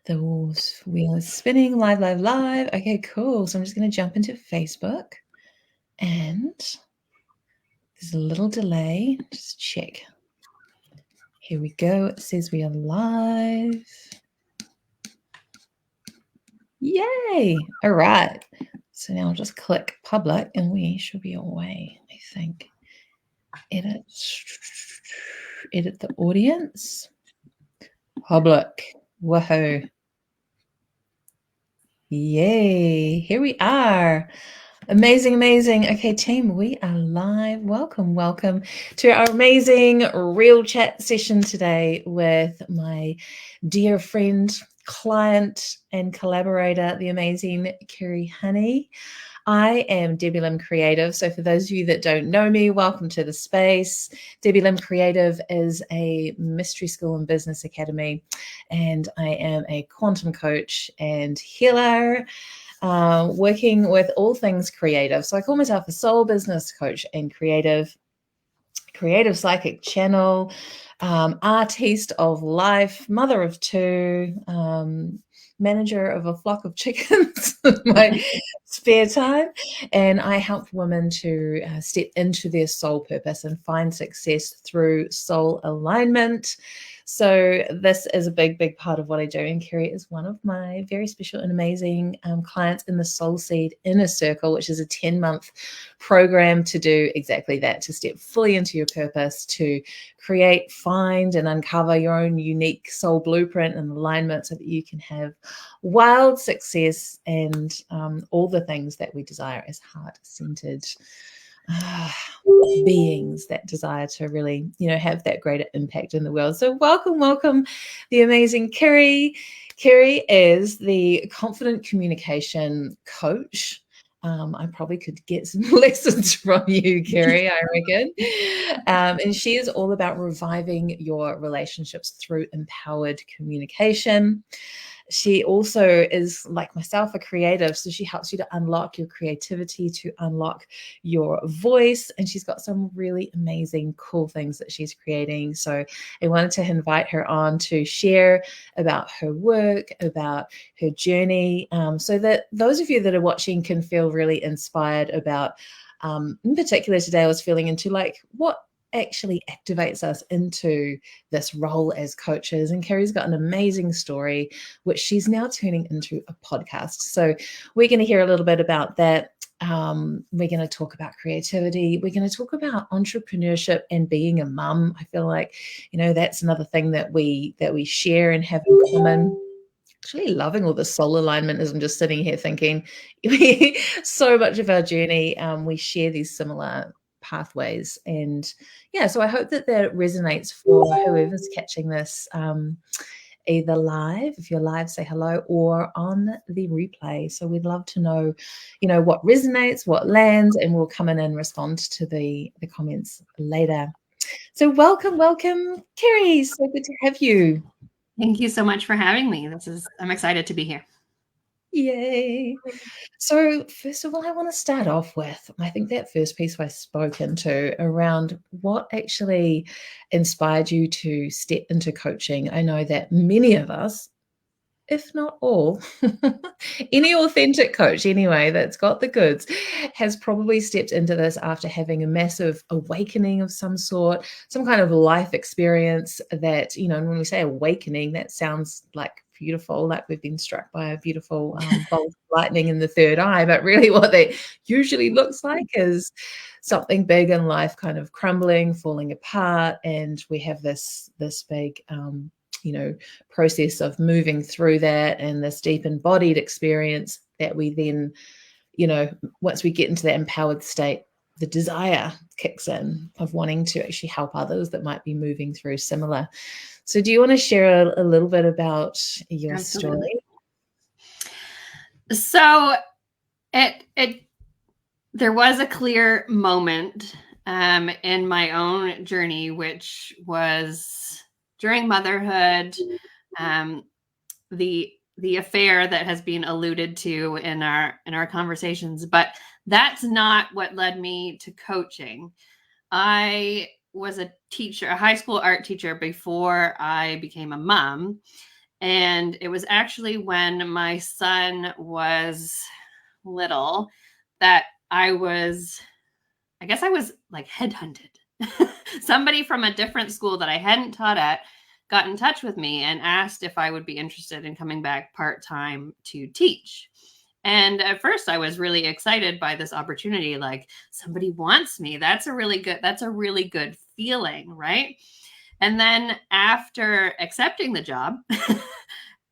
The wheel is spinning, live, live, live. Okay, cool. So I'm just going to jump into Facebook, and there's a little delay. Just check. Here we go. It says we are live. Yay. All right. So now I'll just click public and we should be away, I think. Edit the audience. Public. Woohoo. Yay. Here we are. Amazing, amazing. Okay, team, we are live. Welcome to our amazing real chat session today with my dear friend, client, and collaborator, the amazing Kiri Honey. I am Debbie Lim Creative. So for those of you that don't know me, welcome to the space. Debbie Lim Creative is a mystery school and business academy, and I am a quantum coach and healer, working with all things creative. So I call myself a soul business coach and creative psychic channel, artiste of life, mother of two, manager of a flock of chickens in my spare time. And I help women to step into their soul purpose and find success through soul alignment. So this is a big part of what I do. And Kiri is one of my very special and amazing clients in the Soul Seed Inner Circle, which is a 10-month program to do exactly that, to step fully into your purpose, to create, find, and uncover your own unique soul blueprint and alignment so that you can have wild success and all the things that we desire as heart-centered beings that desire to really, have that greater impact in the world. So welcome, the amazing Kiri. Kiri is the confident communication coach. I probably could get some lessons from you, Kiri, I reckon. And she is all about reviving your relationships through empowered communication. She also is, like myself, a creative. So she helps you to unlock your creativity, to unlock your voice. And she's got some really amazing, cool things that she's creating. So I wanted to invite her on to share about her work, about her journey, so that those of you that are watching can feel really inspired about, in particular today, I was feeling into what actually activates us into this role as coaches. And Kiri's got an amazing story, which she's now turning into a podcast. So we're going to hear a little bit about that. We're going to talk about creativity. We're going to talk about entrepreneurship and being a mum. I feel like, that's another thing that we share and have in common. Actually loving all the soul alignment as I'm just sitting here thinking so much of our journey, we share these similar pathways. And so I hope that resonates for whoever's catching this, either live, if you're live, say hello, or on the replay. So we'd love to know, what resonates, what lands, and we'll come in and respond to the comments later. So welcome, Kiri. So good to have you. Thank you so much for having me. I'm excited to be here. Yay. So first of all, I want to start off with, I think that first piece I spoke into around what actually inspired you to step into coaching. I know that many of us, if not all, any authentic coach anyway that's got the goods has probably stepped into this after having a massive awakening of some sort, some kind of life experience that, and when we say awakening, that sounds like beautiful, like we've been struck by a beautiful bolt of lightning in the third eye. But really what that usually looks like is something big in life kind of crumbling, falling apart, and we have this big process of moving through that and this deep embodied experience that we then, once we get into that empowered state, the desire kicks in of wanting to actually help others that might be moving through similar. So do you want to share a little bit about your story? So there was a clear moment in my own journey, which was during motherhood, the affair that has been alluded to in our conversations, but that's not what led me to coaching. I was a teacher, a high school art teacher, before I became a mom. And it was actually when my son was little that I guess I was like headhunted. Somebody from a different school that I hadn't taught at got in touch with me and asked if I would be interested in coming back part-time to teach. And at first I was really excited by this opportunity. Like, somebody wants me. That's a really good feeling, right? And then after accepting the job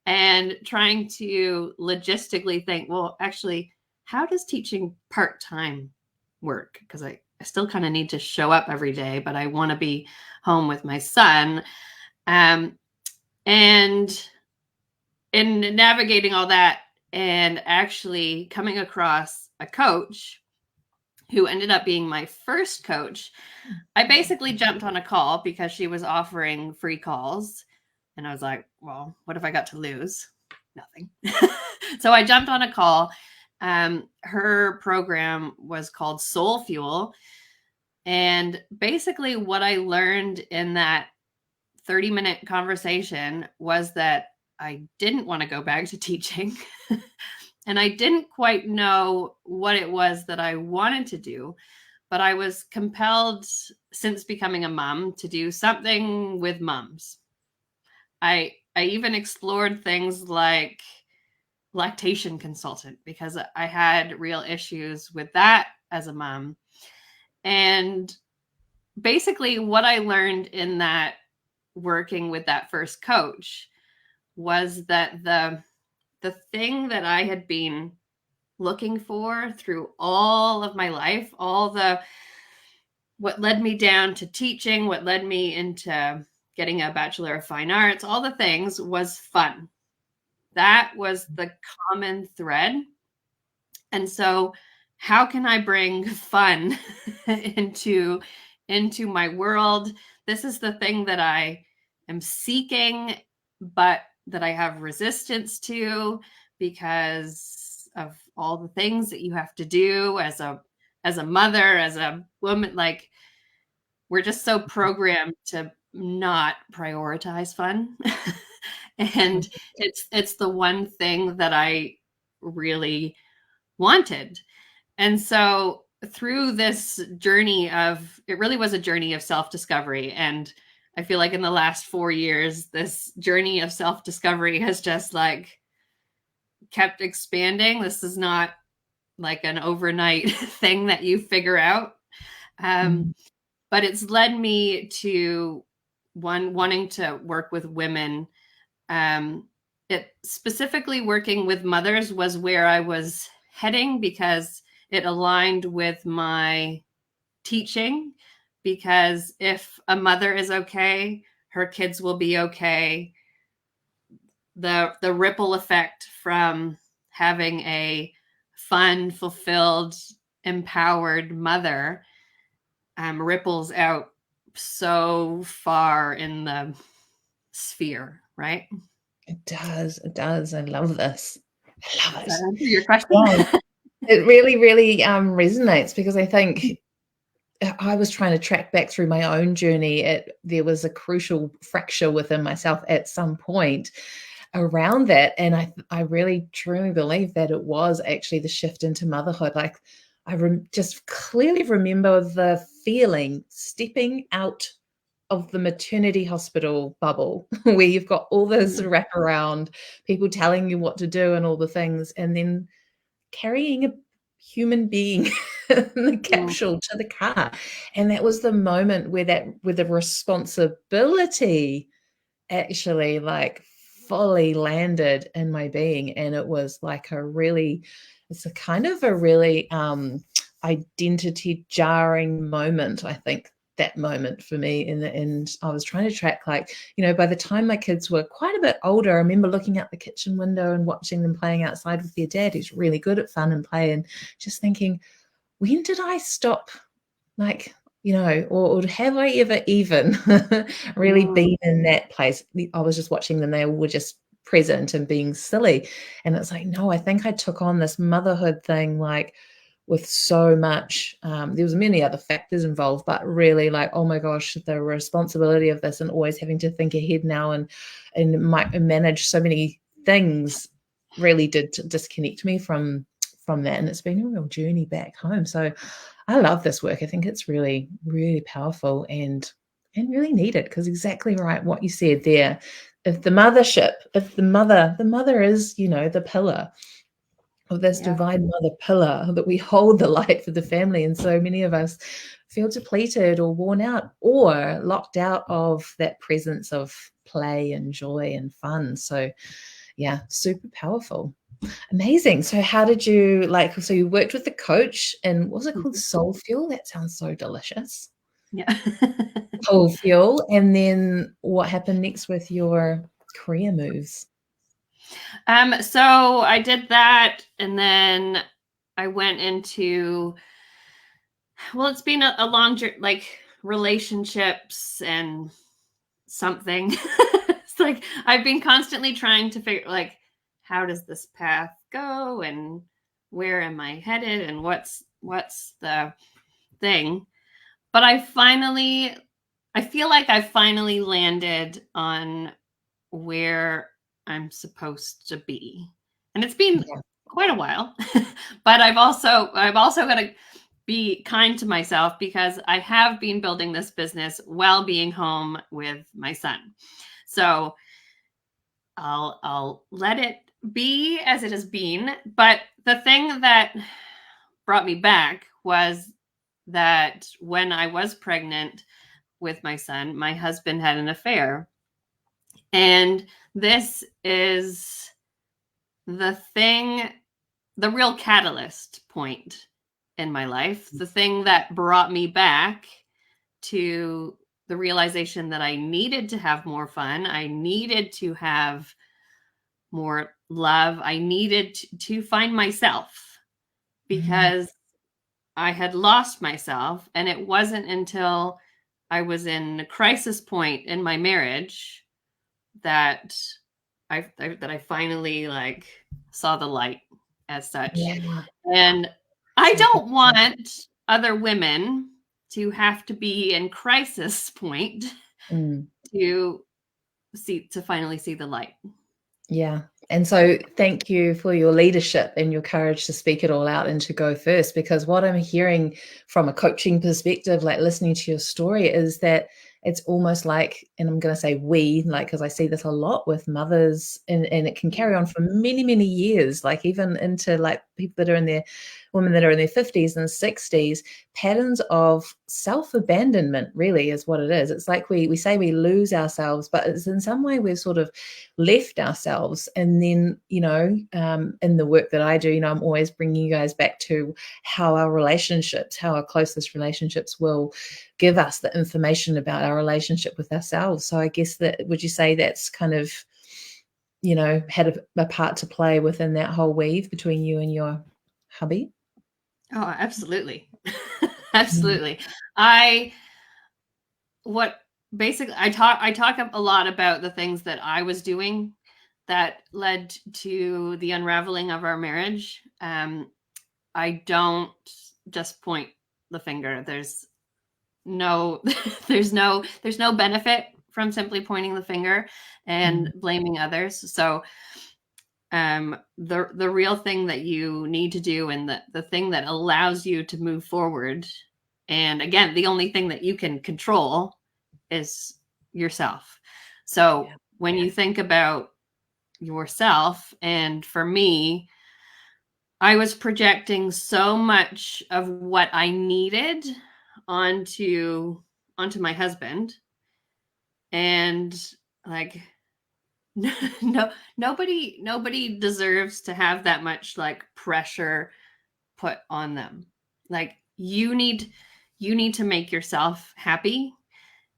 and trying to logistically think, well, actually, how does teaching part-time work? Because I still kind of need to show up every day, but I want to be home with my son. And in navigating all that and actually coming across a coach who ended up being my first coach, I basically jumped on a call because she was offering free calls. And I was like, well, what have I got to lose? Nothing. So I jumped on a call. Her program was called Soul Fuel. And basically what I learned in that 30-minute conversation was that I didn't want to go back to teaching. And I didn't quite know what it was that I wanted to do, but I was compelled, since becoming a mom, to do something with moms. I even explored things like lactation consultant because I had real issues with that as a mom. And basically what I learned in that working with that first coach was that the thing that I had been looking for through all of my life, what led me down to teaching, what led me into getting a Bachelor of Fine Arts, all the things, was fun. That was the common thread. And so how can I bring fun into my world? This is the thing that I am seeking, but that I have resistance to because of all the things that you have to do as a mother, as a woman. Like, we're just so programmed to not prioritize fun. And it's the one thing that I really wanted. And so through this journey it really was a journey of self-discovery. And I feel like in the last 4 years, this journey of self-discovery has just like kept expanding. This is not like an overnight thing that you figure out. But it's led me to wanting to work with women. It specifically working with mothers was where I was heading because it aligned with my teaching. Because if a mother is okay, her kids will be okay. The ripple effect from having a fun, fulfilled, empowered mother ripples out so far in the sphere, right? It does. It does. I love this. I love it. Does that answer your question? Yeah. It really, really resonates because I think I was trying to track back through my own journey. There was a crucial fracture within myself at some point around that. And I really truly believe that it was actually the shift into motherhood. Like, I just clearly remember the feeling stepping out of the maternity hospital bubble where you've got all this wraparound, people telling you what to do and all the things, and then carrying a human being in the capsule to the car. And that was the moment where the responsibility actually like fully landed in my being. And it was like it's a kind of a really identity jarring moment, I think, that moment for me. And I was trying to track, like, by the time my kids were quite a bit older, I remember looking out the kitchen window and watching them playing outside with their dad, who's really good at fun and play, and just thinking, when did I stop, like, or have I ever even really been in that place? I was just watching them. They were just present and being silly. And it's like, no, I think I took on this motherhood thing, like, with so much. There was many other factors involved, but really like, oh my gosh, the responsibility of this and always having to think ahead now and manage so many things really did disconnect me from that. And it's been a real journey back home. So I love this work. I think it's really, really powerful and really needed, because exactly right what you said there. If the mothership, if the mother is, the pillar of this Yeah. divine mother pillar, that we hold the light for the family. And so many of us feel depleted or worn out or locked out of that presence of play and joy and fun. So yeah, super powerful. Amazing. So how did you so you worked with the coach, and what was it called? Mhm. Soul Fuel? That sounds so delicious. Yeah. Soul Fuel. And then what happened next with your career moves? So I did that, and then I went into, well, it's been a long journey, like relationships and something. It's like I've been constantly trying to figure, like, how does this path go, and where am I headed, and what's the thing. But I feel like I finally landed on where I'm supposed to be. And it's been Yeah. quite a while. But I've also got to be kind to myself, because I have been building this business while being home with my son. So I'll let it be as it has been. But the thing that brought me back was that when I was pregnant with my son, my husband had an affair. And this is the thing, the real catalyst point in my life, the thing that brought me back to the realization that I needed to have more fun. I needed to have more love. I needed to find myself, Mm, because I had lost myself. And it wasn't until I was in a crisis point in my marriage that I finally like saw the light as such. yeah. And I So don't powerful. want other women to have to be in crisis point Mm. to finally see the light. Yeah. And so thank you for your leadership and your courage to speak it all out and to go first, because what I'm hearing from a coaching perspective, like listening to your story, is that it's almost like, and I'm going to say we, like, because I see this a lot with mothers, and it can carry on for many, many years, like even into like people that are in their women that are in their 50s and 60s, patterns of self-abandonment really is what it is. It's like we say we lose ourselves, but it's in some way we're sort of left ourselves. And then in the work that I do, I'm always bringing you guys back to how our closest relationships will give us the information about our relationship with ourselves. So I guess that, would you say that's kind of had a part to play within that whole weave between you and your hubby? Oh, absolutely. Mm, Absolutely. I what basically I talk a lot about the things that I was doing that led to the unraveling of our marriage. I don't just point the finger. There's no there's no benefit from simply pointing the finger mm, and blaming others. So the real thing that you need to do, and the thing that allows you to move forward, and again, the only thing that you can control is yourself. So yeah. when you think about yourself, and for me, I was projecting so much of what I needed onto my husband, and like no, nobody deserves to have that much like pressure put on them. Like you need to make yourself happy,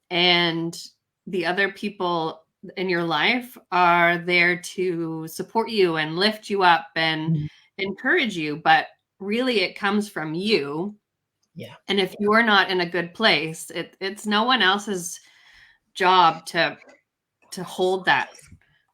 and the other people in your life are there to support you and lift you up and Mm, encourage you, but really it comes from you. yeah. And if you're not in a good place, it's no one else's job to hold that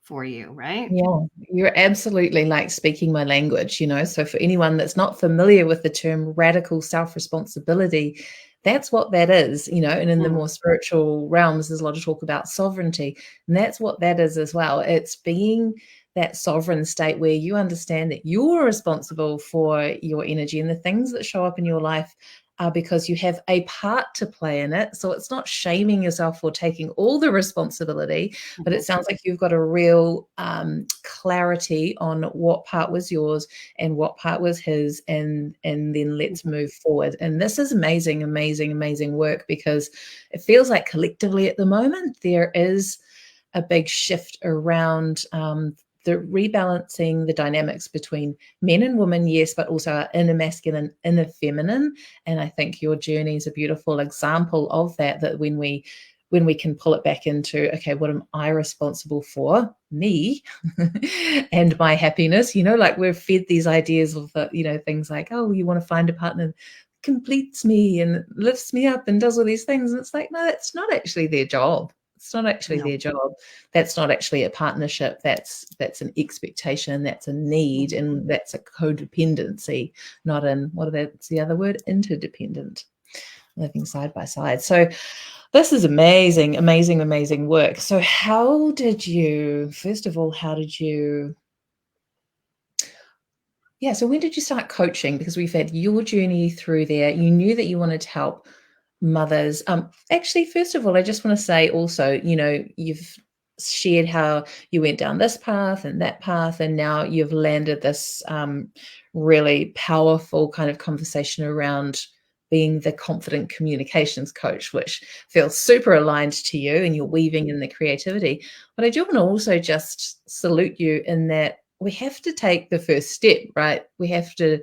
for you, right? Yeah, you're absolutely like speaking my language, you know. So, for anyone that's not familiar with the term radical self responsibility, that's what that is, you know. And in the Mm. more spiritual realms, there's a lot of talk about sovereignty, and that's what that is as well. It's being that sovereign state where you understand that you're responsible for your energy, and the things that show up in your life are because you have a part to play in it. So, it's not shaming yourself for taking all the responsibility, but it Mhm. sounds like you've got a real clarity on what part was yours and what part was his, and then let's Mhm. move forward. And this is amazing, amazing, amazing work, because it feels like collectively at the moment there is a big shift around the rebalancing the dynamics between men and women, yes, but also our inner masculine, inner feminine. And I think your journey is a beautiful example of that, that when we can pull it back into, okay, what am I responsible for? Me and my happiness. You know, like we're fed these ideas of the, you know, things like, oh, you want to find a partner that completes me and lifts me up and does all these things. And it's like, no, it's not actually their job. It's not actually No. their job. That's not actually a partnership. That's an expectation. That's a need, Mhm. and that's a codependency, not in what's the other word? Interdependent, living side by side. So this is amazing, amazing, amazing work. So how did you, first of all, yeah, so when did you start coaching? Because we've had your journey through there. You knew that you wanted to help mothers. Actually, first of all, I just want to say also, you know, you've shared how you went down this path and that path, and now you've landed this really powerful kind of conversation around being the confident communications coach, which feels super aligned to you, and you're weaving in the creativity. But I do want to also just salute you in that we have to take the first step, right? We have to,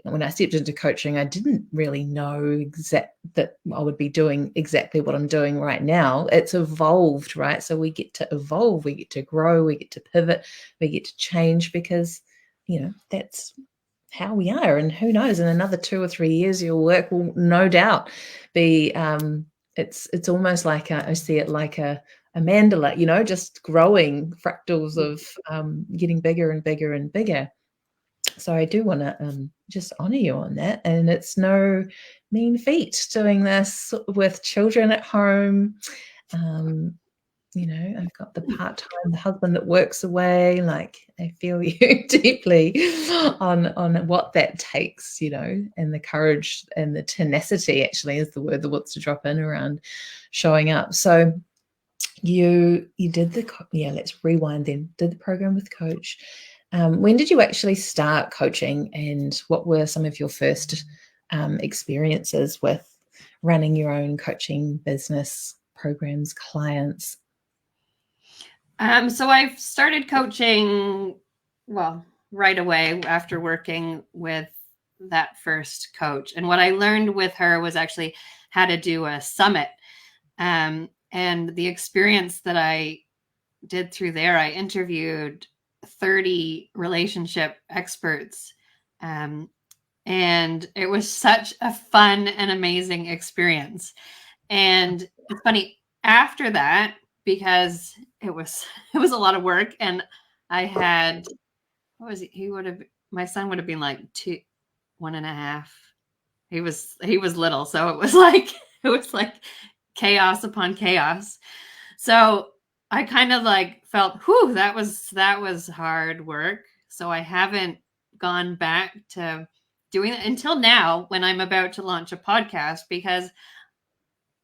when I stepped into coaching, I didn't really know that I would be doing exactly what I'm doing right now. It's evolved, right? So we get to evolve, we get to grow, we get to pivot, we get to change, because, you know, that's how we are. And who knows, in another 2 or 3 years, your work will no doubt be, it's almost like I see it like a mandala, you know, just growing fractals of getting bigger and bigger and bigger. So I do want to just honor you on that. And it's no mean feat doing this with children at home. Um, you know, I've got the part-time, the husband that works away. Like, I feel you deeply on what that takes, you know, and the courage and the tenacity actually is the word that wants to drop in around showing up. So you did yeah, let's rewind then. Did the program with coach. When did you actually start coaching, and what were some of your first experiences with running your own coaching business, programs, clients? So I started coaching, well, right away after working with that first coach. And what I learned with her was actually how to do a summit. And the experience that I did through there, I interviewed 30 relationship experts. Um, and it was such a fun and amazing experience. And it's funny after that, because it was it was a lot of work, and I had, what was he would have, my son would have been like 1.5. He was little, so it was like chaos upon chaos. So I kind of like felt, whew, that was hard work. So I haven't gone back to doing it until now, when I'm about to launch a podcast, because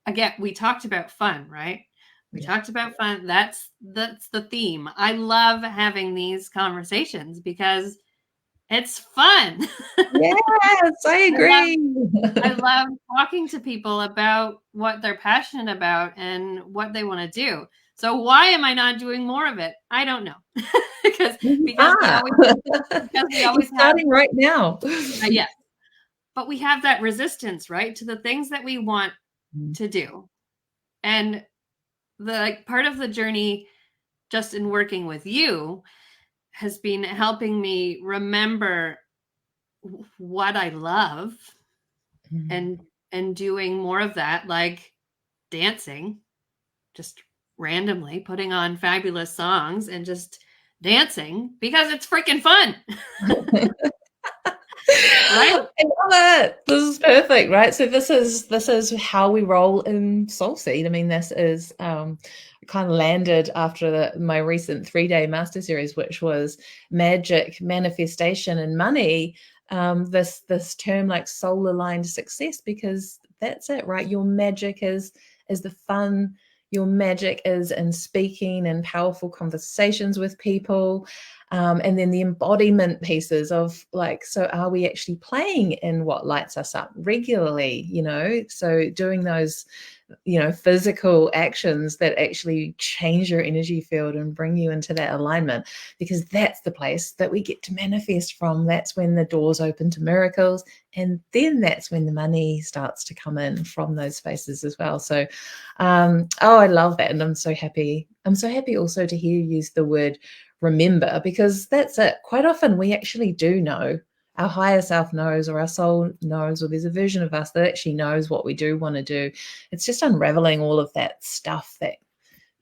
again, we talked about fun, right? We Yeah. talked about fun. That's the theme. I love having these conversations because it's fun. Yes, I I love agree. I love talking to people about what they're passionate about and what they want to do. So why am I not doing more of it? I don't know. because You because we are. always because we You're always have, starting right now. yes, but we have that resistance, right, to the things that we want to do. And the, like, part of the journey just in working with you has been helping me remember what I love, Mm. and doing more of that, like dancing, just randomly putting on fabulous songs and just dancing because it's freaking fun. Right? I love it. This is perfect, right? So this is how we roll in Soul Seed. I mean, this is kind of landed after my recent 3-day master series, which was magic, manifestation, and money. This term like soul aligned success, because that's it, right? Your magic is the fun. Your magic is in speaking and powerful conversations with people. And then the embodiment pieces of like, so are we actually playing in what lights us up regularly? So doing those, physical actions that actually change your energy field and bring you into that alignment, because that's the place that we get to manifest from. That's when the doors open to miracles. And then that's when the money starts to come in from those spaces as well. So, I love that. And I'm so happy. I'm so happy also to hear you use the word remember, because that's it. Quite often we actually do know, our higher self knows, or our soul knows, or there's a version of us that actually knows what we do want to do. It's just unraveling all of that stuff that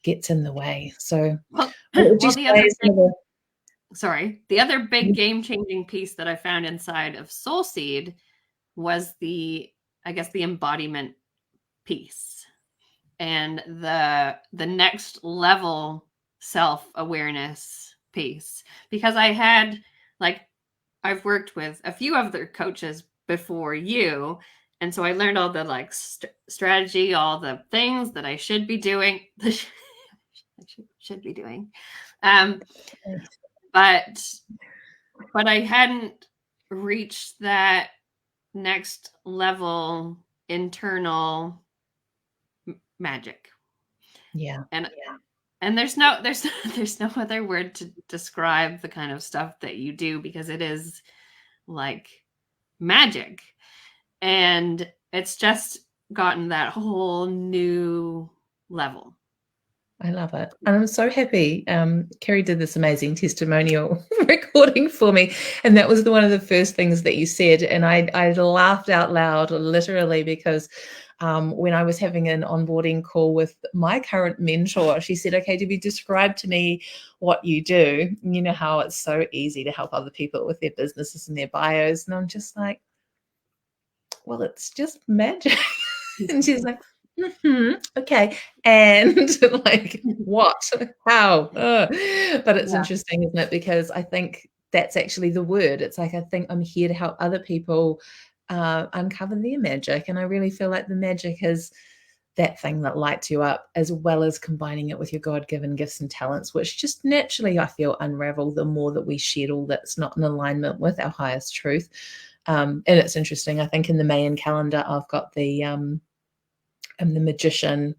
gets in the way. So Well, what would you well, say is the other big game-changing piece that I found inside of Soul Seed was I guess the embodiment piece and the next level self-awareness piece, because I've worked with a few other coaches before you, and so I learned all the strategy, all the things that I should be doing. should be doing, but I hadn't reached that next level internal magic. Yeah. And there's no there's no other word to describe the kind of stuff that you do, because it is like magic. And it's just gotten that whole new level. I love it. And I'm so happy. Kiri did this amazing testimonial recording for me. And that was one of the first things that you said. And I laughed out loud, literally, because when I was having an onboarding call with my current mentor, she said, okay, Debbie, describe to me what you do. You know how it's so easy to help other people with their businesses and their bios. And I'm just like, well, it's just magic. And she's like, okay. And like, what? How? But it's interesting, isn't it? Because I think that's actually the word. It's like, I think I'm here to help other people uncover their magic. And I really feel like the magic is that thing that lights you up, as well as combining it with your God-given gifts and talents, which just naturally, I feel, unravel the more that we shed all that's not in alignment with our highest truth. And it's interesting. I think in the Mayan calendar, I've got the magician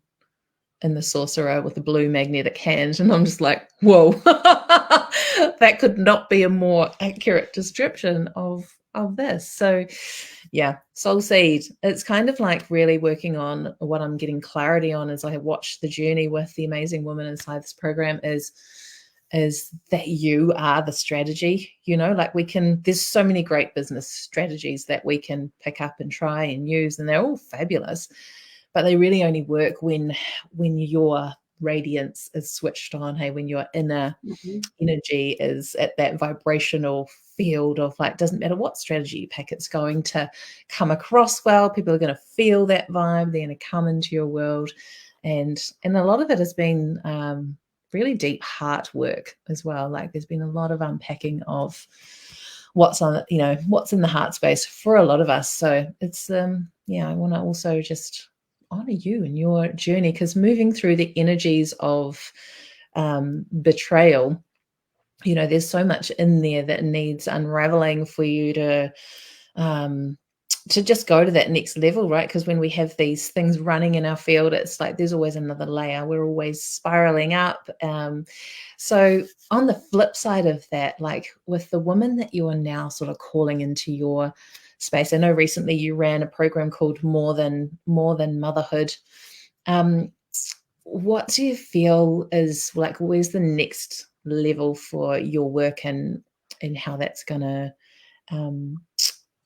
and the sorcerer with the blue magnetic hand, and I'm just like, whoa, that could not be a more accurate description of this. So yeah, Soul Seed, it's kind of like really working on what I'm getting clarity on as I watch the journey with the amazing women inside this program is that you are the strategy. Like there's so many great business strategies that we can pick up and try and use, and they're all fabulous, but they really only work when your radiance is switched on. Hey, when your inner energy is at that vibrational field of like, doesn't matter what strategy you pick, it's going to come across well. People are going to feel that vibe. They're going to come into your world. And a lot of it has been really deep heart work as well. Like there's been a lot of unpacking of what's in the heart space for a lot of us. So it's I want to also just honor you and your journey, because moving through the energies of betrayal, there's so much in there that needs unraveling for you to just go to that next level, right? Because when we have these things running in our field, it's like there's always another layer. We're always spiraling up. So on the flip side of that, like with the woman that you are now sort of calling into your space, I know recently you ran a program called More Than Motherhood. What do you feel is like, where's the next level for your work, and how that's going to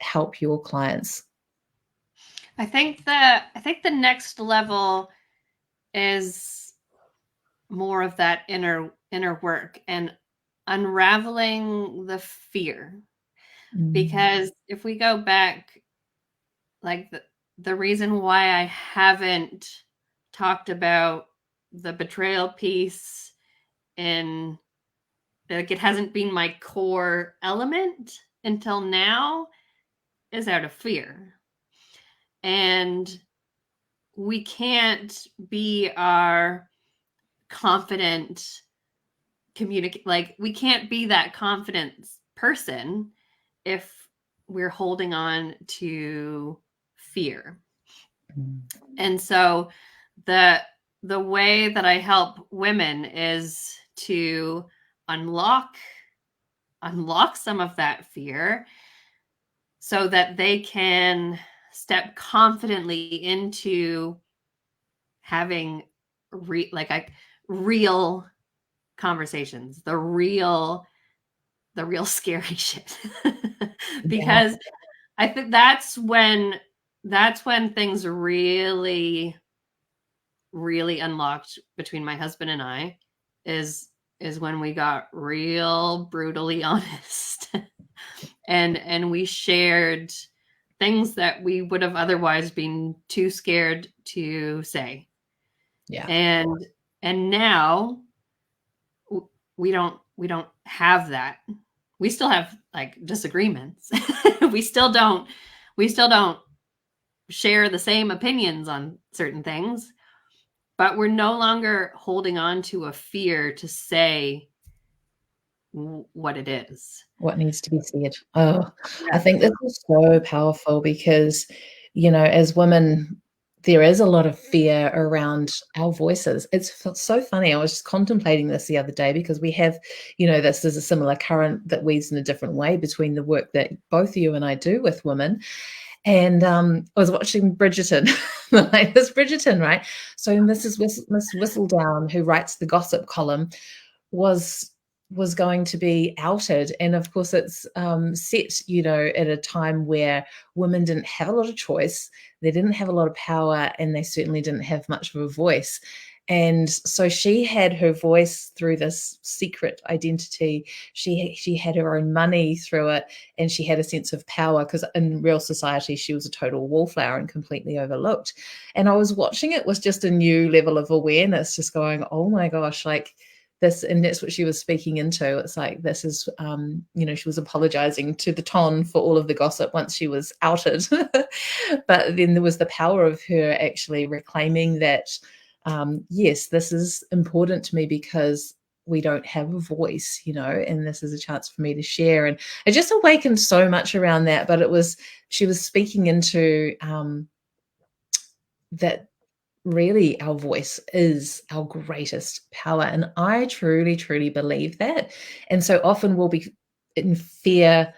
help your clients? I think the next level is more of that inner work and unraveling the fear. Because if we go back, like the reason why I haven't talked about the betrayal piece in, like, it hasn't been my core element until now, is out of fear. And we can't be our confident like we can't be that confident person if we're holding on to fear. And so the way that I help women is to unlock some of that fear so that they can step confidently into having real conversations, the real scary shit. Because I think that's when things really unlocked between my husband and I, is when we got real brutally honest. and we shared things that we would have otherwise been too scared to say. Yeah. And now we don't have that. We still have like disagreements. we still don't share the same opinions on certain things, but we're no longer holding on to a fear to say what it is. What needs to be said. Oh, Yeah. I think this is so powerful because, you know, as women, there is a lot of fear around our voices. It's so funny. I was just contemplating this the other day because we have, you know, this is a similar current that weaves in a different way between the work that both you and I do with women. And I was watching Bridgerton, the latest Bridgerton, right? So Miss Whistledown, who writes the gossip column, was going to be outed, and of course it's set, you know, at a time where women didn't have a lot of choice, they didn't have a lot of power, and they certainly didn't have much of a voice. And so she had her voice through this secret identity. She had her own money through it, and she had a sense of power because in real society she was a total wallflower and completely overlooked. And I was watching it with just a new level of awareness, just going, oh my gosh, like this, and that's what she was speaking into. It's like, this is, you know, she was apologizing to the ton for all of the gossip once she was outed. But then there was the power of her actually reclaiming that, yes, this is important to me because we don't have a voice, you know, and this is a chance for me to share. And it just awakened so much around that. But it was, she was speaking into that really our voice is our greatest power. And I truly, truly believe that. And so often we'll be in fear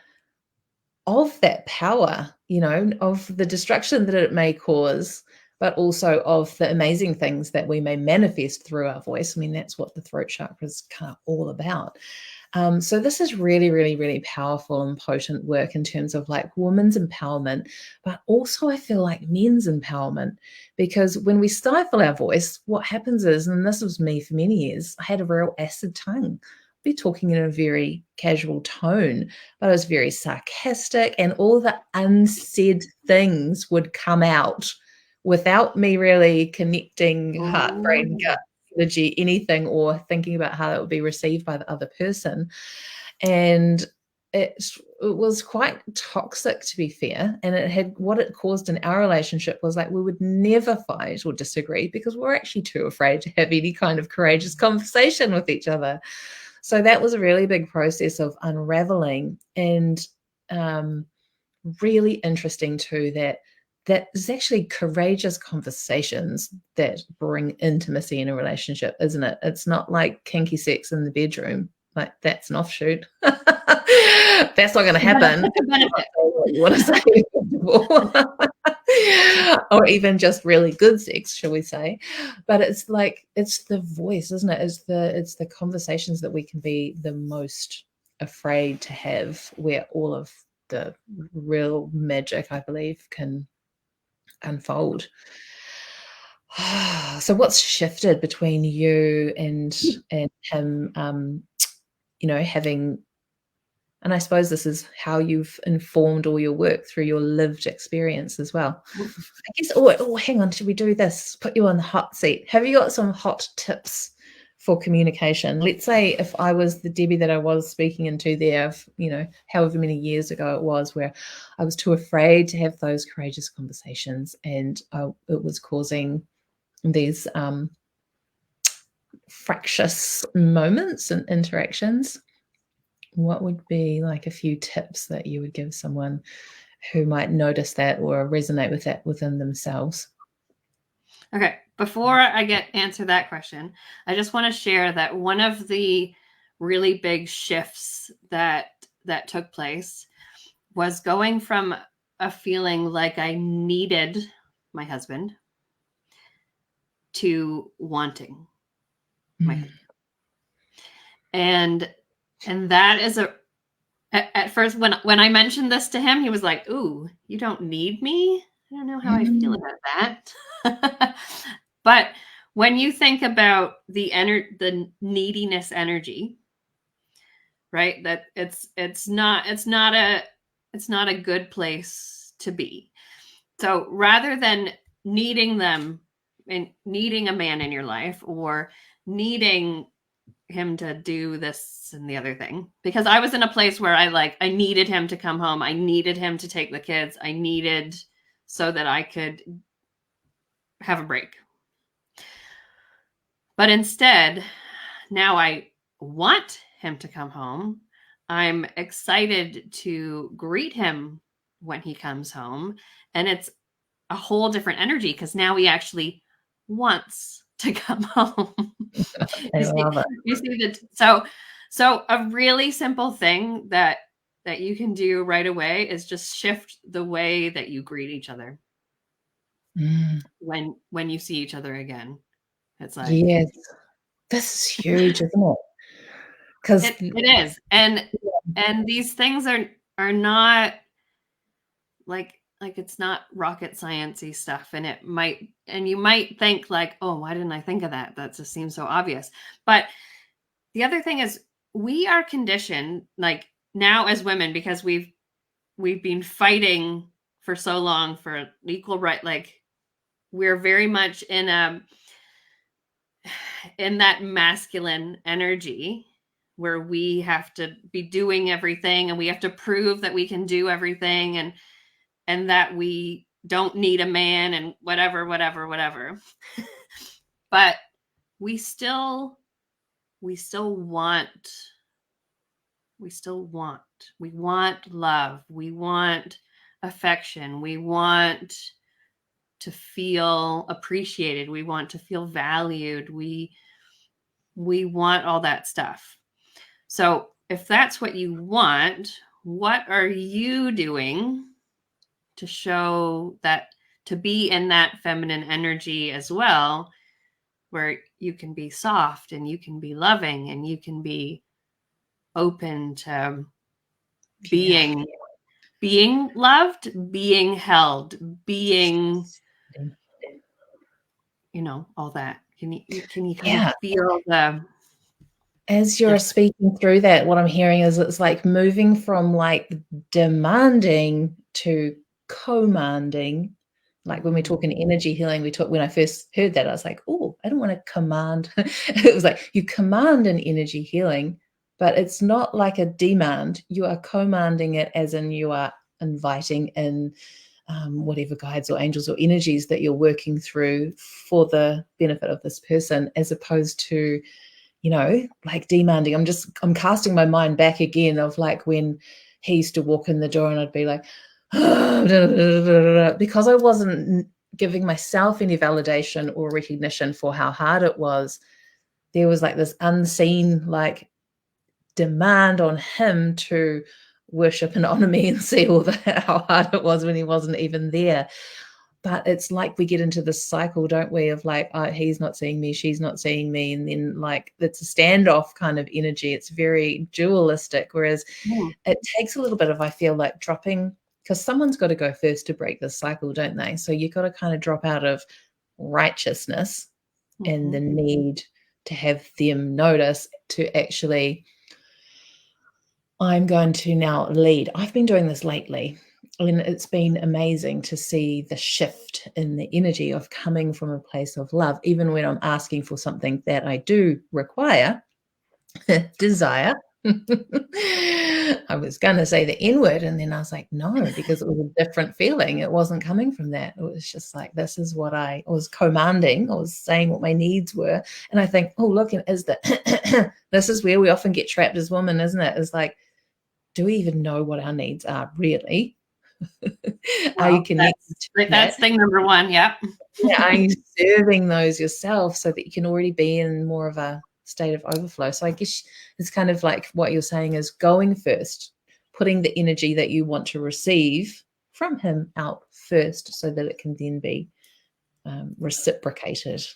of that power, you know, of the destruction that it may cause, but also of the amazing things that we may manifest through our voice. I mean, that's what the throat chakra is kind of all about. So this is really, really, really powerful and potent work in terms of like women's empowerment, but also I feel like men's empowerment, because when we stifle our voice, what happens is, and this was me for many years, I had a real acid tongue. I'd be talking in a very casual tone, but I was very sarcastic, and all the unsaid things would come out without me really connecting heart, brain, gut, energy, anything, or thinking about how it would be received by the other person. And it was quite toxic, to be fair. And it had, what it caused in our relationship was like we would never fight or disagree because we're actually too afraid to have any kind of courageous conversation with each other. So that was a really big process of unraveling, and really interesting too that is actually courageous conversations that bring intimacy in a relationship, isn't it? It's not like kinky sex in the bedroom. Like, that's an offshoot. That's not going to happen. You want to say, or even just really good sex, shall we say? But it's like, it's the voice, isn't it? It's the conversations that we can be the most afraid to have, where all of the real magic, I believe, can unfold. So what's shifted between you and him, having, and I suppose this is how you've informed all your work through your lived experience as well. I guess, hang on, should we do this? Put you on the hot seat. Have you got some hot tips for communication? Let's say if I was the Debbie that I was speaking into there, however many years ago it was, where I was too afraid to have those courageous conversations, and it was causing these fractious moments and interactions. What would be like a few tips that you would give someone who might notice that or resonate with that within themselves? Okay, before I answer that question, I just want to share that one of the really big shifts that took place was going from a feeling like I needed my husband to wanting my husband. And that is at first when I mentioned this to him, he was like, "Ooh, you don't need me?" I don't know how I feel about that. But when you think about the neediness energy, right? That it's not a good place to be. So rather than needing them and needing a man in your life or needing him to do this and the other thing, because I was in a place where I needed him to come home. I needed him to take the kids. I needed so that I could have a break. But instead, now I want him to come home. I'm excited to greet him when he comes home. And it's a whole different energy because now he actually wants to come home. I love it. You see that? So a really simple thing that you can do right away is just shift the way that you greet each other when you see each other again. It's like, yes, this is huge, isn't it? Because it is, and these things are not like it's not rocket sciencey stuff, and you might think like, oh, why didn't I think of that? That just seems so obvious. But the other thing is we are conditioned like now as women because we've been fighting for so long for equal right. Like we're very much in that masculine energy where we have to be doing everything and we have to prove that we can do everything and that we don't need a man and whatever. But we still want love. We want affection. We want to feel appreciated. We want to feel valued. We want all that stuff. So if that's what you want, what are you doing to show that, to be in that feminine energy as well, where you can be soft and you can be loving and you can be open to being loved, being held, being, all that. Can you kind of feel the, as you're speaking through that, what I'm hearing is it's like moving from like demanding to commanding. Like when we're talking energy healing, when I first heard that, I was like, oh, I don't want to command. It was like you command an energy healing, but it's not like a demand. You are commanding it as in you are inviting in whatever guides or angels or energies that you're working through for the benefit of this person, as opposed to, like demanding. I'm casting my mind back again of like when he used to walk in the door and I'd be like, because I wasn't giving myself any validation or recognition for how hard it was. There was like this unseen like demand on him to worship and honor me and see how hard it was when he wasn't even there. But it's like we get into this cycle, don't we, of like, he's not seeing me, she's not seeing me, and then like it's a standoff kind of energy. It's very dualistic, whereas it takes a little bit of, I feel like, dropping, because someone's got to go first to break this cycle, don't they? So you've got to kind of drop out of righteousness and the Mhm. need to have them notice to actually, I'm going to now lead. I've been doing this lately, and it's been amazing to see the shift in the energy of coming from a place of love, even when I'm asking for something that I do require, desire. I was going to say the N word, and then I was like, no, because it was a different feeling. It wasn't coming from that. It was just like, this is what I was commanding. I was saying what my needs were. And I think, oh, look, and is that this is where we often get trapped as women, isn't it? It's like, do we even know what our needs are really? Are you Well, connected to that's that? thing number one. Yep. Yeah, are you serving those yourself so that you can already be in more of a state of overflow? So I guess it's kind of like what you're saying is going first, putting the energy that you want to receive from him out first so that it can then be reciprocated.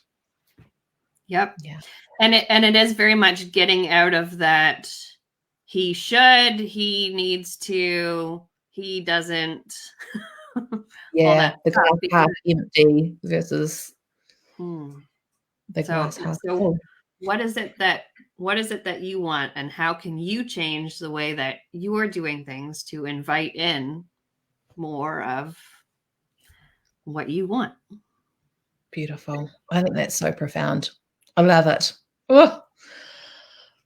Yep. Yeah. And it is very much getting out of that he should, he needs to, he doesn't, all Yeah. that The stuff. glass half Because empty versus hmm, the glass half so full. what is it that you want, and how can you change the way that you are doing things to invite in more of what you want? Beautiful. I think that's so profound. I love it. Oh,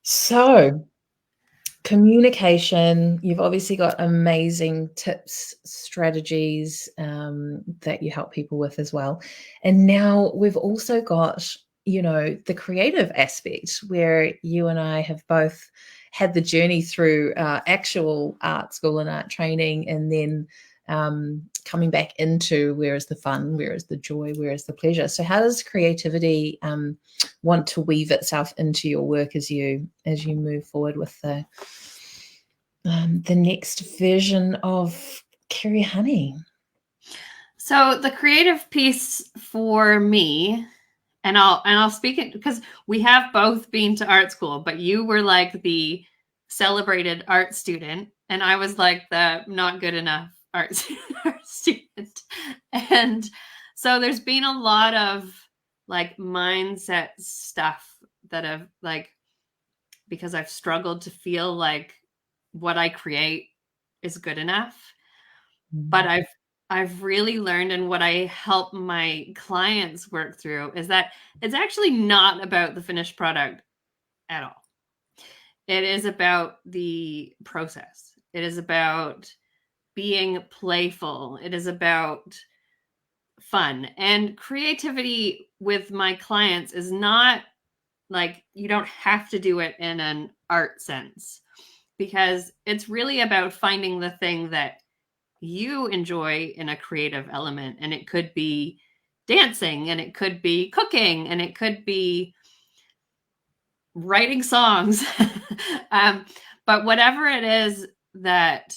so communication, you've obviously got amazing tips, strategies that you help people with as well. And now we've also got, the creative aspect where you and I have both had the journey through actual art school and art training, and then coming back into where is the fun, where is the joy, where is the pleasure. So how does creativity want to weave itself into your work as you move forward with the next version of Kiri Honey? So the creative piece for me, and I'll speak it because we have both been to art school, but you were like the celebrated art student, and I was like the not good enough art student. And so there's been a lot of like mindset stuff that have like, because I've struggled to feel like what I create is good enough. But I've really learned, and what I help my clients work through is that it's actually not about the finished product at all. It is about the process. It is about being playful. It is about fun. And creativity with my clients is not like, you don't have to do it in an art sense, because it's really about finding the thing that you enjoy in a creative element. And it could be dancing, and it could be cooking, and it could be writing songs. But whatever it is that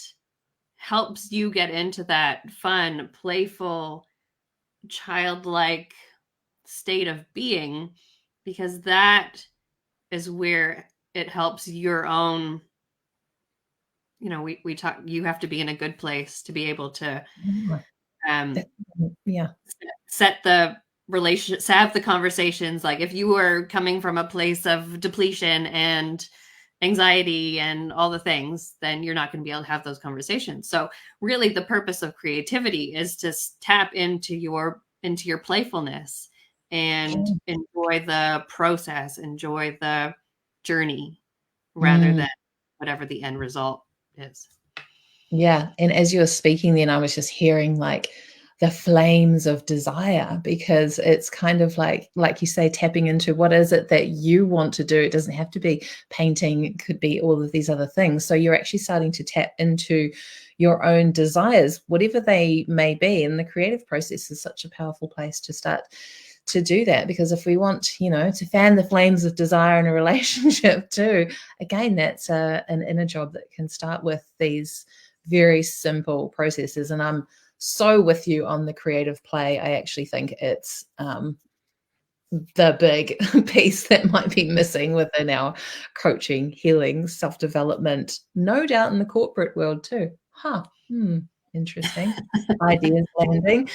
helps you get into that fun, playful, childlike state of being, because that is where it helps your own, we talk, you have to be in a good place to be able to um Yeah. set the relationship, have the conversations. Like if you are coming from a place of depletion and anxiety and all the things, then you're not going to be able to have those conversations. So really the purpose of creativity is to tap into your playfulness and enjoy the process, enjoy the journey, rather Mm. than whatever the end result is. Yeah, and as you were speaking then, I was just hearing, like, the flames of desire, because it's kind of like you say, tapping into what is it that you want to do. It doesn't have to be painting, it could be all of these other things. So you're actually starting to tap into your own desires, whatever they may be, and the creative process is such a powerful place to start to do that, because if we want, to fan the flames of desire in a relationship too, again, that's an inner job that can start with these very simple processes. And I'm so with you on the creative play. I actually think it's the big piece that might be missing within our coaching, healing, self-development, no doubt in the corporate world too. Interesting. Ideas landing.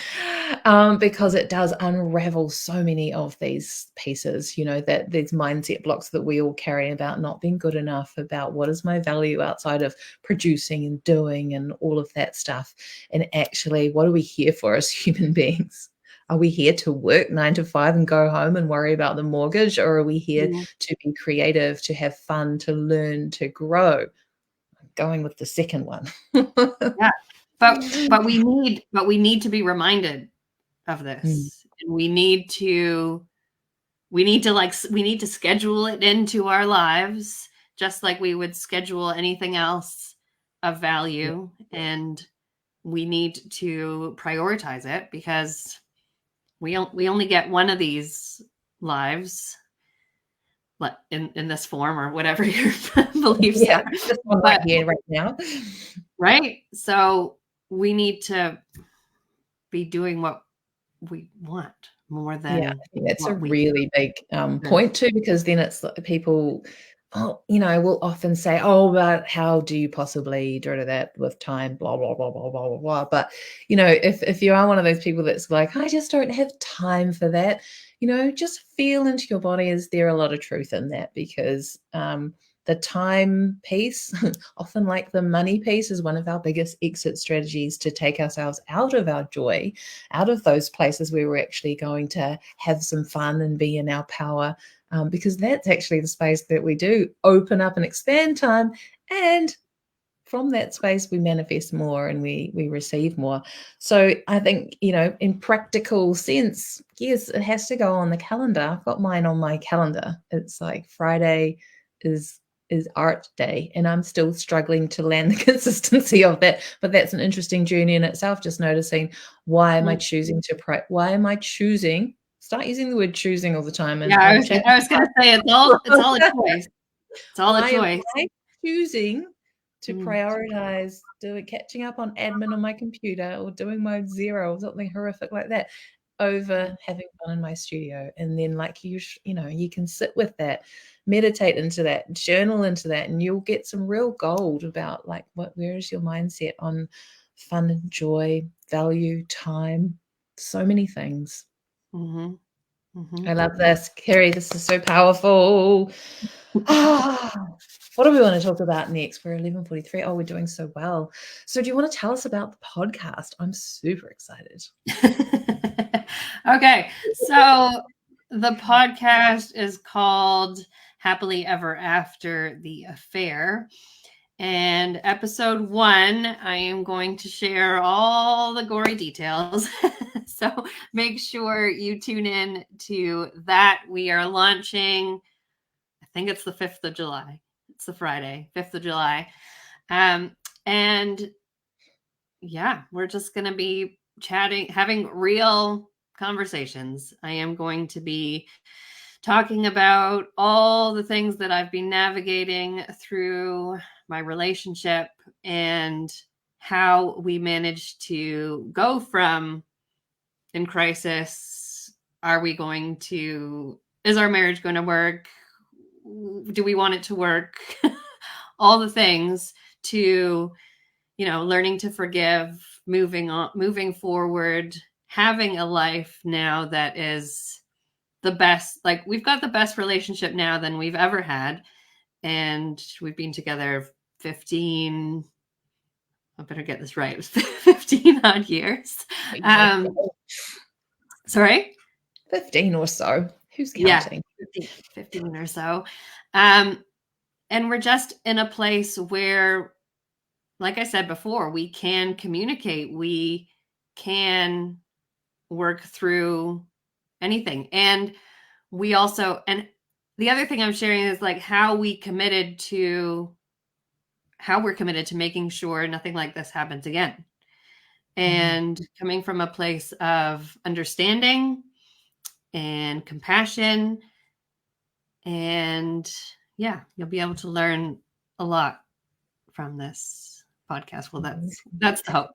Because it does unravel so many of these pieces, that these mindset blocks that we all carry about not being good enough, about what is my value outside of producing and doing and all of that stuff. And actually, what are we here for as human beings? Are we here to work 9 to 5 and go home and worry about the mortgage? Or are we here to be creative, to have fun, to learn, to grow? I'm going with the second one. Yeah. But we need to be reminded of this. And we need to schedule it into our lives just like we would schedule anything else of value. And we need to prioritize it because we only get one of these lives in this form or whatever your beliefs are. Just one right here, right now. Right. So we need to be doing what we want more than I think that's a really big point too, because then it's like people, will often say, "Oh, but how do you possibly do that with time?" Blah blah blah blah blah blah blah. But if you are one of those people that's like, "I just don't have time for that," just feel into your body. Is there a lot of truth in that? Because the time piece, often like the money piece, is one of our biggest exit strategies to take ourselves out of our joy, out of those places where we're actually going to have some fun and be in our power, because that's actually the space that we do open up and expand time. And from that space, we manifest more and we receive more. So I think, in practical sense, yes, it has to go on the calendar. I've got mine on my calendar. It's like Friday is art day, and I'm still struggling to land the consistency of that. But that's an interesting journey in itself, just noticing why am I choosing start using the word choosing all the time. And I was going to say it's all a choice. It's all a choice. Why am I choosing to prioritize catching up on admin on my computer or doing mode 0 or something horrific like that over having fun in my studio? And then you can sit with that, meditate into that, journal into that, and you'll get some real gold about where is your mindset on fun and joy, value, time, so many things. I love this. Kiri, this is so powerful. What do we want to talk about next? We're 11:43. Oh, we're doing so well. So do you want to tell us about the podcast? I'm super excited. Okay. So the podcast is called Happily Ever After the Affair. And episode 1, I am going to share all the gory details. So make sure you tune in to that. We are launching, I think it's the 5th of July. It's the Friday, 5th of July. And yeah, we're just going to be chatting, having real conversations. I am going to be talking about all the things that I've been navigating through my relationship and how we managed to go from in crisis. Is our marriage going to work? Do we want it to work? All the things to, learning to forgive, moving forward, having a life now that is the best. Like, we've got the best relationship now than we've ever had. And we've been together 15, I better get this right, 15 odd years. Sorry? 15 or so. Who's counting? Yeah, 15 or so. And we're just in a place where, like I said before, we can communicate. We can work through anything. And we also, and the other thing I'm sharing is how we're committed to making sure nothing like this happens again. And coming from a place of understanding and compassion. And yeah, you'll be able to learn a lot from this podcast. Well, that's the hope.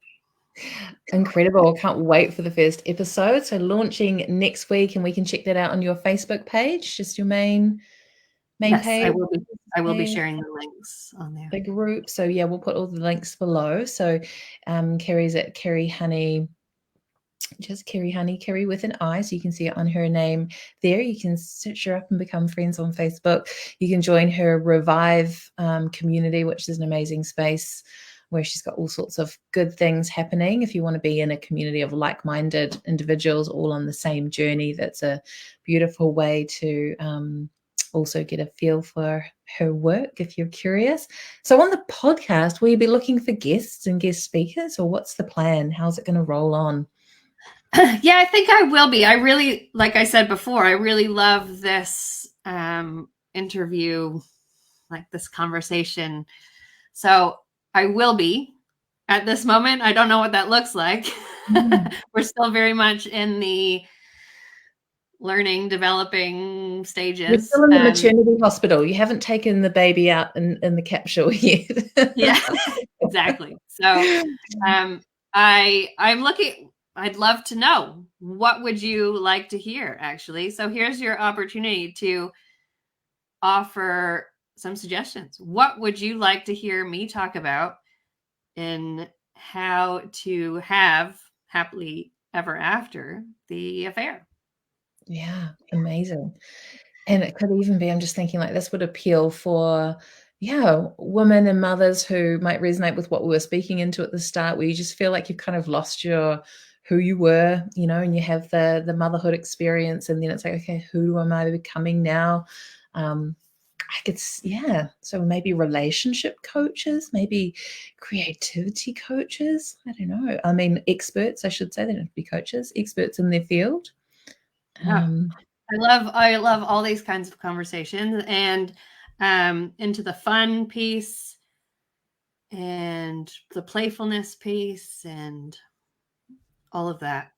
Incredible. Can't wait for the first episode. So launching next week, and we can check that out on your Facebook page, just your main Yes, page. I will be. I will be sharing the links on there. The group. So yeah, we'll put all the links below. So Kiri's at Kiri Honey, just Kiri Honey, Kiri with an I, so you can see it on her name there. You can search her up and become friends on Facebook. You can join her Revive community, which is an amazing space where she's got all sorts of good things happening. If you want to be in a community of like-minded individuals all on the same journey, that's a beautiful way to also get a feel for her work if you're curious. So on the podcast, will you be looking for guests and guest speakers, or what's the plan? How's it going to roll on? Yeah, I think I will be. I really, like I said before, I really love this interview, like this conversation. So I will be. At this moment, I don't know what that looks like. We're still very much in the learning, developing stages. You're still in the maternity hospital. You haven't taken the baby out in the capsule yet. Yeah, exactly. So I'm looking. I'd love to know, what would you like to hear, actually? So here's your opportunity to offer some suggestions. What would you like to hear me talk about in how to have happily ever after the affair? Yeah, amazing. And it could even be, I'm just thinking like this would appeal for, yeah, women and mothers who might resonate with what we were speaking into at the start, where you just feel like you've kind of lost your who you were, you know, and you have the motherhood experience, and then it's like, okay, who am I becoming now? I could, yeah. So maybe relationship coaches, maybe creativity coaches. I don't know. I mean, experts, I should say. They don't have to be coaches, experts in their field. Yeah. I love all these kinds of conversations, and into the fun piece and the playfulness piece and all of that.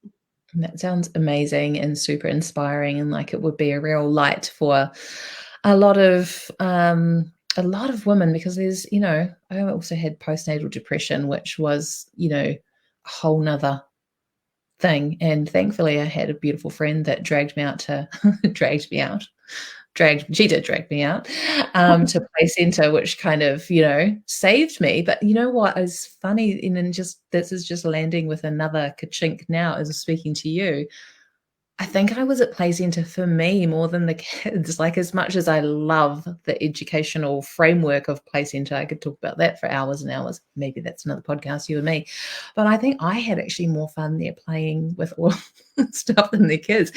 That sounds amazing and super inspiring, and like it would be a real light for a lot of women, because there's, you know, I also had postnatal depression, which was, you know, a whole nother thing. And thankfully I had a beautiful friend that dragged me out to she did drag me out to placenta, which kind of, you know, saved me. But you know what is funny, and then just this is just landing with another ka-chink now as I'm speaking to you. I think I was at placenta for me more than the kids. Like, as much as I love the educational framework of placenta, I could talk about that for hours and hours. Maybe that's another podcast, you and me. But I think I had actually more fun there playing with all stuff than the kids.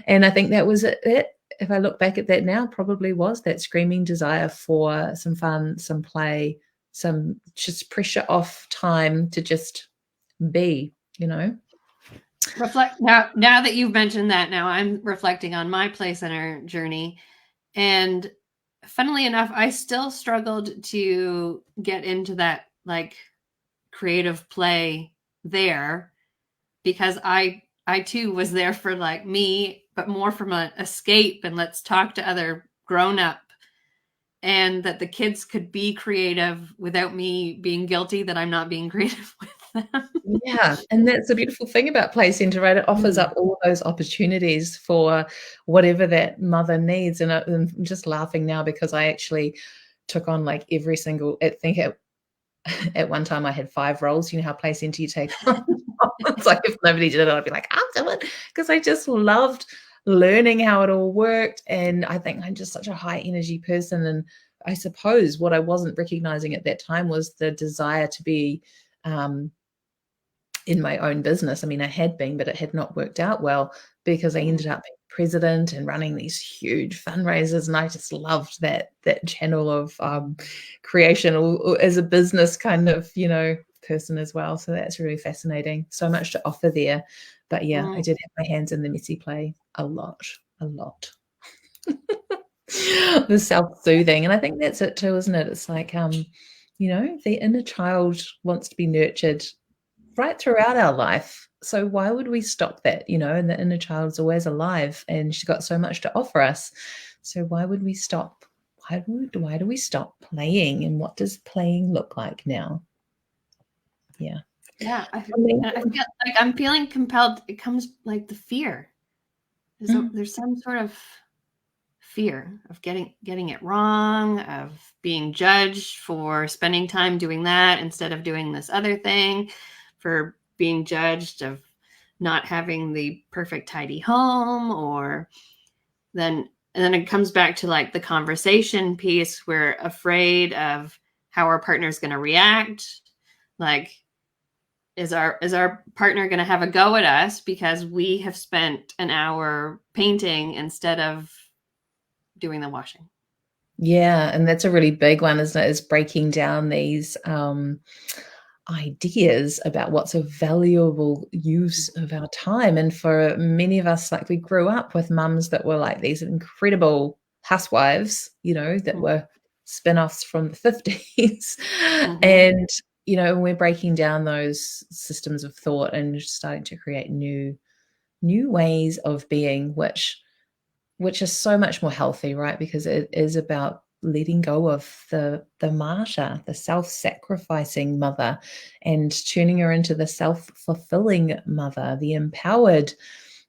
And I think that was it. If I look back at that now, probably was that screaming desire for some fun, some play, some just pressure off time to just be, you know. Reflect now that you've mentioned that. Now I'm reflecting on my play center journey, and funnily enough, I still struggled to get into that like creative play there, because I too was there for like me, but more from an escape and let's talk to other grown up, and that the kids could be creative without me being guilty that I'm not being creative with them. Yeah, and that's the beautiful thing about Play Centre, right? It offers up all those opportunities for whatever that mother needs. And I'm just laughing now because I actually took on like every single, I think at one time I had 5 roles. You know how Play Centre you take on? It's like if nobody did it, I'd be like, I'll do it, because I just loved learning how it all worked. And I think I'm just such a high energy person. And I suppose what I wasn't recognizing at that time was the desire to be in my own business. I mean, I had been, but it had not worked out well, because I ended up being president and running these huge fundraisers, and I just loved that channel of creation, or as a business kind of, you know, person as well. So that's really fascinating. So much to offer there. But yeah, I did have my hands in the messy play a lot, a lot. The self-soothing, and I think that's it too, isn't it? It's like you know, the inner child wants to be nurtured right throughout our life. So why would we stop that, you know? And the inner child's always alive, and she's got so much to offer us. So why would we stop? Why do we stop playing? And what does playing look like now? Yeah. Yeah, I feel like I'm feeling compelled. It comes like the fear. There's some sort of fear of getting it wrong, of being judged for spending time doing that instead of doing this other thing, for being judged of not having the perfect tidy home, or then and then it comes back to like the conversation piece. We're afraid of how our partner is going to react. Like, is our partner going to have a go at us because we have spent an hour painting instead of doing the washing? Yeah, and that's a really big one, isn't it? Is breaking down these ideas about what's a valuable use of our time. And for many of us, like, we grew up with mums that were like these incredible housewives, that were spin-offs from the 50s. And, we're breaking down those systems of thought and starting to create new ways of being, which is so much more healthy, right? Because it is about letting go of the martyr, the self-sacrificing mother, and turning her into the self-fulfilling mother, the empowered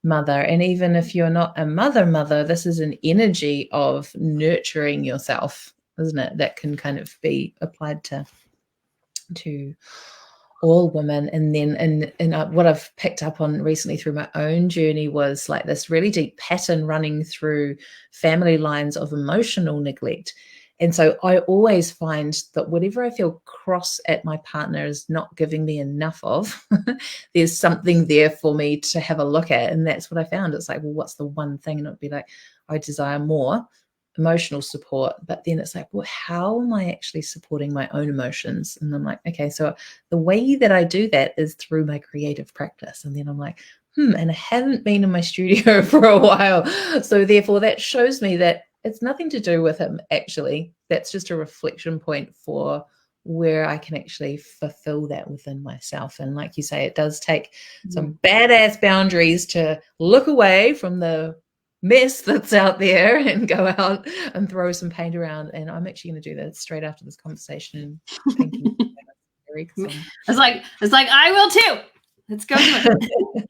mother. And even if you're not a mother, this is an energy of nurturing yourself, isn't it? That can kind of be applied to all women. And then and what I've picked up on recently through my own journey was like this really deep pattern running through family lines of emotional neglect. And so I always find that whenever I feel cross at my partner is not giving me enough of, there's something there for me to have a look at. And that's what I found. It's like, well, what's the one thing? And it'd be like, I desire more emotional support. But then it's like, well, how am I actually supporting my own emotions? And I'm like, okay, so the way that I do that is through my creative practice. And then I'm like, and I haven't been in my studio for a while. So therefore that shows me that it's nothing to do with him, actually. That's just a reflection point for where I can actually fulfill that within myself. And like you say, it does take some badass boundaries to look away from the mess that's out there and go out and throw some paint around. And I'm actually going to do that straight after this conversation. Thank you. It's like I will too. Let's go do it.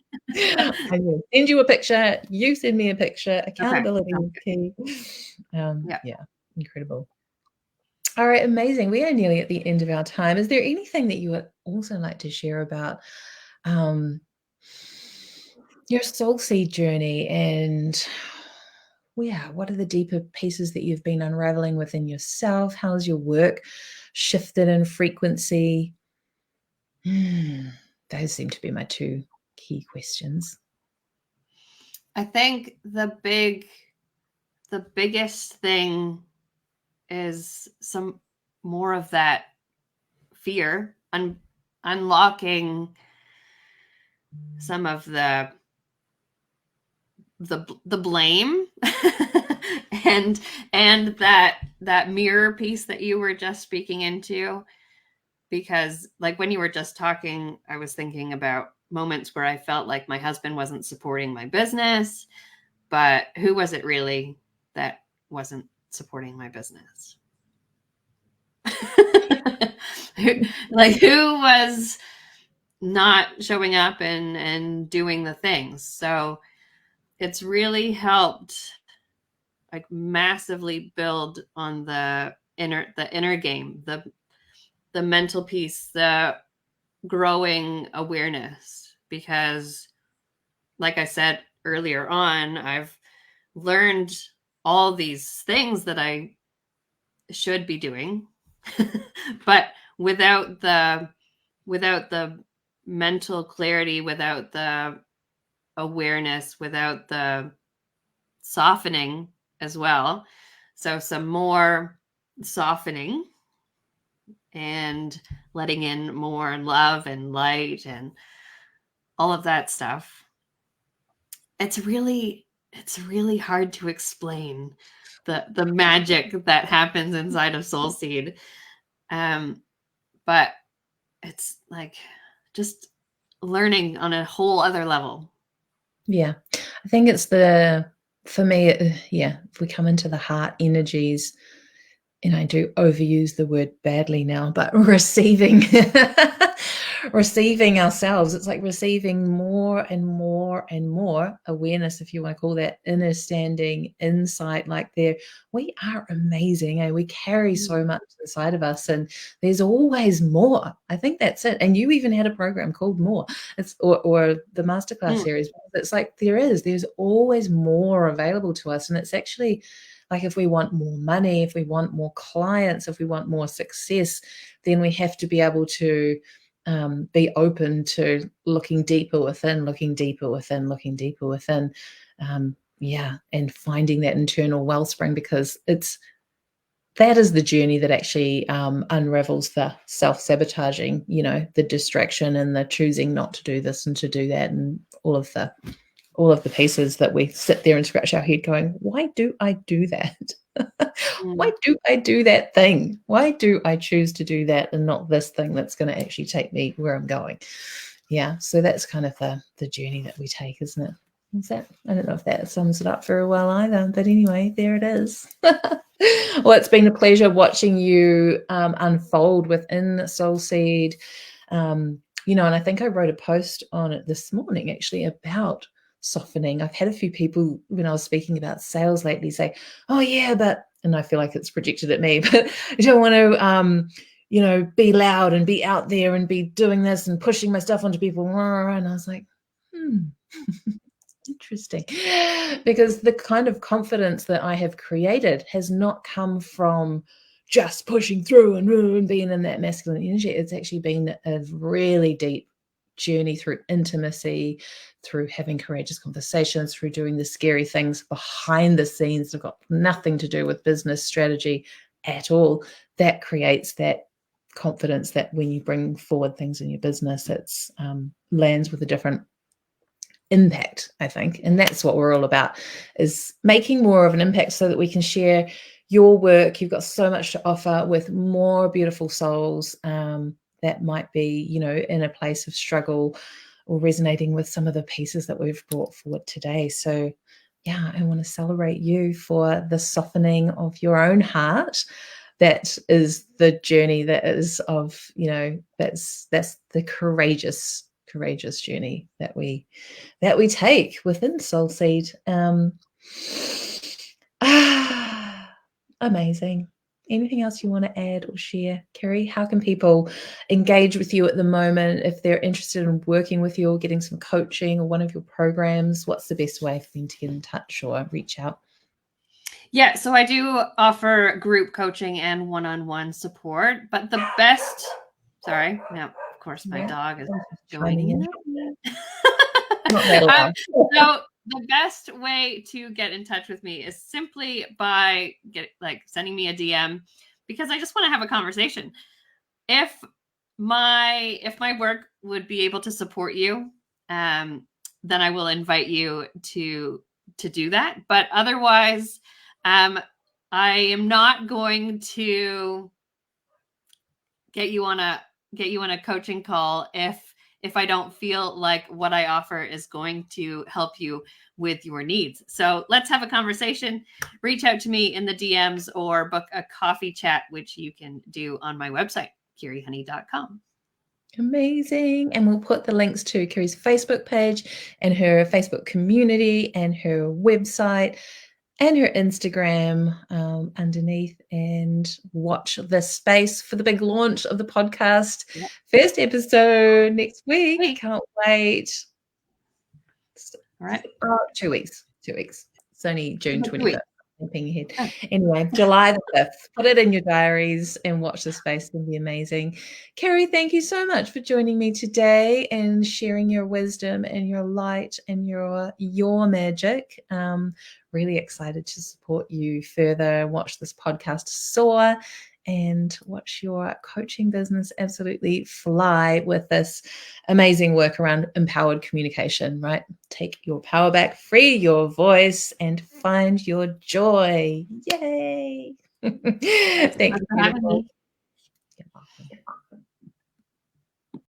I will send you a picture. You send me a picture. Accountability is key. Yeah, incredible. All right, amazing. We are nearly at the end of our time. Is there anything that you would also like to share about your soul seed journey, and what are the deeper pieces that you've been unraveling within yourself? How's your work shifted in frequency? Those seem to be my two key questions. I think the biggest thing is some more of that fear, unlocking some of the blame and that mirror piece that you were just speaking into. Because like when you were just talking, I was thinking about moments where I felt like my husband wasn't supporting my business, but who was it really that wasn't supporting my business? Who was not showing up and doing the things? So it's really helped like massively build on the inner game, the mental piece, the growing awareness. Because like I said earlier on, I've learned all these things that I should be doing, but without the mental clarity, without the awareness, without the softening as well. So some more softening and letting in more love and light and all of that stuff. It's really hard to explain the magic that happens inside of Soul Seed. But it's like just learning on a whole other level. Yeah. I think it's for me, if we come into the heart energies, and I do overuse the word badly now, but receiving receiving ourselves. It's like receiving more and more and more awareness, if you want to call that, understanding, insight. Like we are amazing, and we carry so much inside of us, and there's always more. I think that's it. And you even had a program called More. It's or the masterclass series. It's like there's always more available to us, and it's actually like if we want more money, if we want more clients, if we want more success, then we have to be able to be open to looking deeper within, looking deeper within, looking deeper within. And finding that internal wellspring, because that is the journey that actually unravels the self-sabotaging, the distraction and the choosing not to do this and to do that, and all of the pieces that we sit there and scratch our head going, why do I do that? Why do I do that thing? Why do I choose to do that and not this thing that's going to actually take me where I'm going? Yeah, so that's kind of the journey that we take, isn't it? I don't know if that sums it up very well either, but anyway, there it is. Well, it's been a pleasure watching you unfold within Soulseed. And I think I wrote a post on it this morning actually about softening. I've had a few people when I was speaking about sales lately say, oh yeah, and I feel like it's projected at me, but I don't want to be loud and be out there and be doing this and pushing my stuff onto people. And I was like, interesting, because the kind of confidence that I have created has not come from just pushing through and being in that masculine energy. It's actually been a really deep journey through intimacy, through having courageous conversations, through doing the scary things behind the scenes that have got nothing to do with business strategy at all. That creates that confidence that when you bring forward things in your business, it's lands with a different impact, I think. And that's what we're all about, is making more of an impact so that we can share your work. You've got so much to offer with more beautiful souls that might be, in a place of struggle or resonating with some of the pieces that we've brought forward today. So yeah, I want to celebrate you for the softening of your own heart. That is the journey that is of, that's the courageous journey that we take within Soulseed. Amazing. Anything else you want to add or share, Kiri? How can people engage with you at the moment if they're interested in working with you or getting some coaching or one of your programs? What's the best way for them to get in touch or reach out? Yeah, so I do offer group coaching and one-on-one support, but the best, sorry, yeah, of course my dog is joining in. So the best way to get in touch with me is simply by sending me a DM, because I just want to have a conversation. If my work would be able to support you, then I will invite you to do that. But otherwise, I am not going to get you on a coaching call if I don't feel like what I offer is going to help you with your needs. So let's have a conversation. Reach out to me in the DMs or book a coffee chat, which you can do on my website, kirihoney.com. Amazing. And we'll put the links to Kiri's Facebook page and her Facebook community and her website and her Instagram underneath, and watch this space for the big launch of the podcast. Yep. First episode next week. Can't wait. All right. 2 weeks. It's only June 25th. Ahead. Anyway, July the 5th. Put it in your diaries and watch the space. It's going to be amazing. Kiri, thank you so much for joining me today and sharing your wisdom and your light and your magic. Really excited to support you further, watch this podcast soar, and watch your coaching business absolutely fly with this amazing work around empowered communication, right? Take your power back, free your voice, and find your joy. Yay! Thank you. You're welcome.